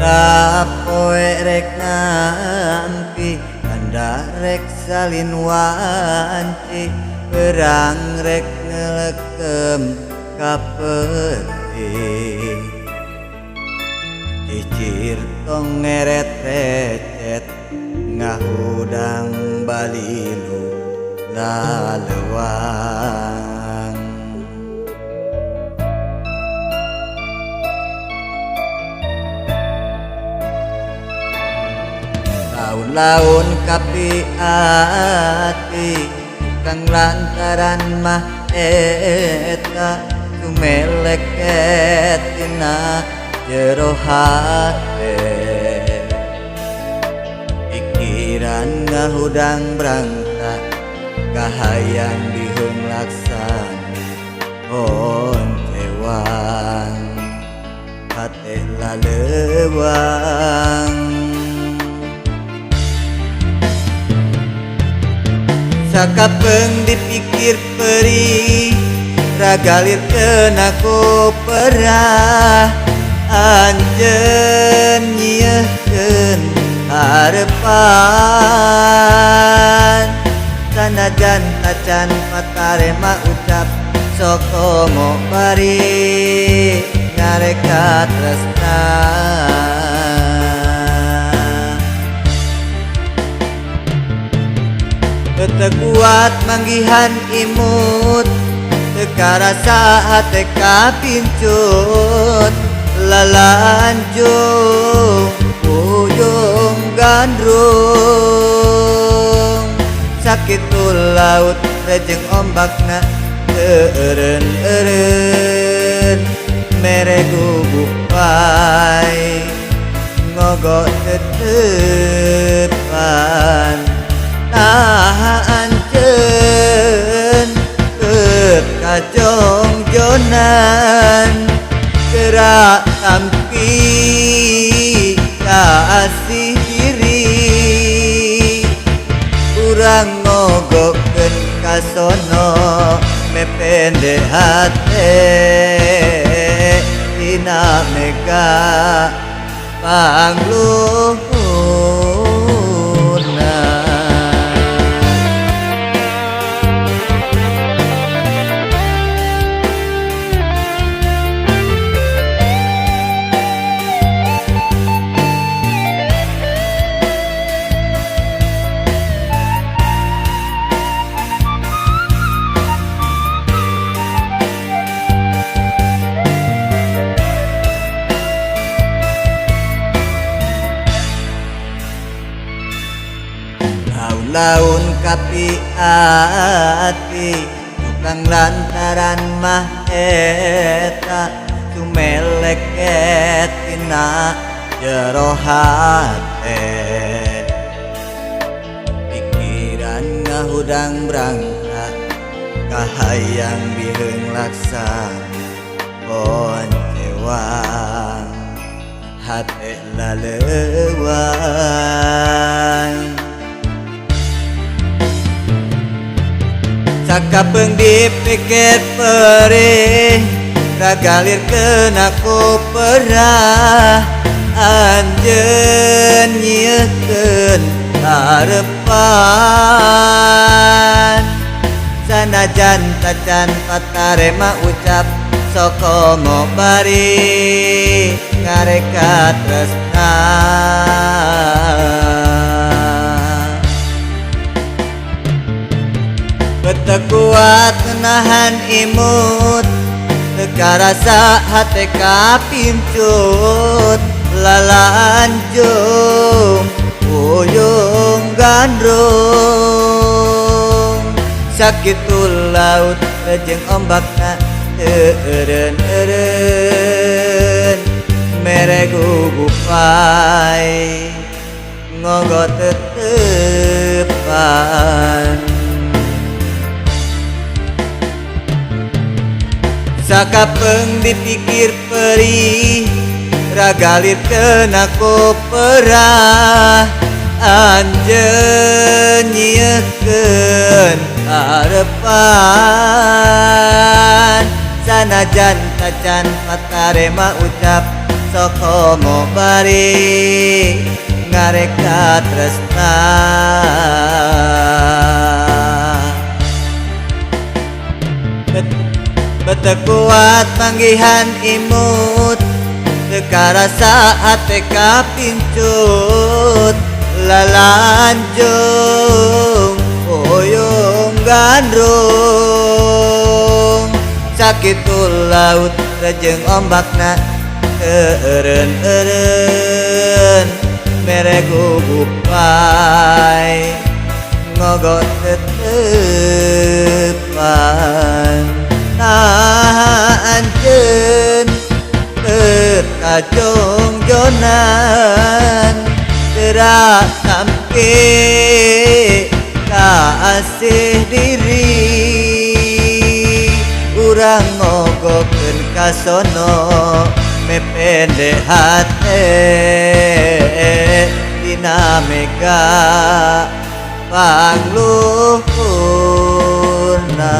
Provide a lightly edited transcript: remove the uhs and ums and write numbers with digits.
Lapoe rek ngampi anda rek salin wanci perang rek ngelekem kapeti cicir tong ngeret recet ngahudang balilu lalewang laun kapi ati kang lantaran mah eta sumelek etina jero hate pikiran ngahudang berangkat kahayang diheung laksana poncewang hate lalewang sakapeng dipikir perih ragalir kena ku perah anjeun nyieun harepan sanajan tacan patarema ucap sokomo bari ngareka tresna teu kuat manggihan imut teu karasa hate kapincut lalanjung ujung gandrung sakitu laut rejeng ombakna eureun-eureun mere gubuk bae ngogok tetepan anjeun kajongjonan gerak tampi kasih diri urang ngogokkeun kasono mepende hate dina mega pangluhurna laun kapi ati tukang lantaran mah eta sumelek etina jero hate pikiran ngahudang berangkat kahayang diheung laksana poncewang hate laleuang sakapeng dipikir perih ragalir kena ku perah anjeun nyieun harepan sanajan tacan patarema ucap sokomo bari ngareka tresna teu kuat nahan imut teu karasa hate kapincut lalanjung ujung gandrung sakitu laut rejeng ombakna eureun-eureun mere gubuk bae ngogot tetepan sakapeng dipikir perih ragalir kena ku perah anjeun nyieun harepan sanajan tacan patarema ucap saka mobari ngareka tresna bete kuat panggihan imut teka rasa hati kapincut lalanjung oyong gandrung sakitul laut rejeng ombakna eren-eren mere gugupai ngogot tetepan anjeun terkajong jonan gerak samke kasih diri urang ngogokeun kasono mepende hate dina mega pangluhurna